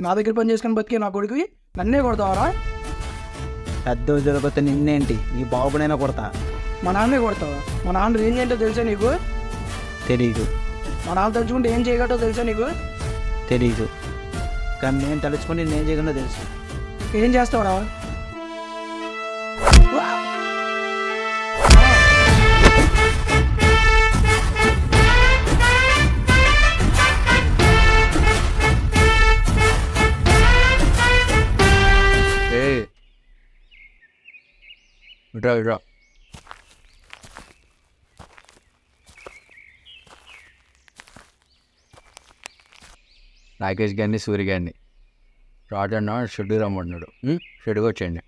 నా దగ్గర పని చేసుకుని బతికే నా కొడుకువి నన్నే కొడతావరా? పెద్ద ఉద్యోగపోతే నిన్నేంటి నీ బాబునైనా కొడతా. మా నాన్నే కొడతావా? మా నాన్న ఏం ఏంటో తెలుసా నీకు? తెలీదు. మా నాన్న తలుచుకుంటే ఏం చేయగలటో తెలుసా నీకు? తెలీదు, కానీ నేను తలుచుకొని నేనేం చేయకుండా తెలుసు. ఏం చేస్తావరా? ఇట్రా రాకేష్ గారిని సూర్య గారిని రాజన్న షెడ్యూల్ రమ్మన్నాడు. షెడ్యూల్ వచ్చేయండి.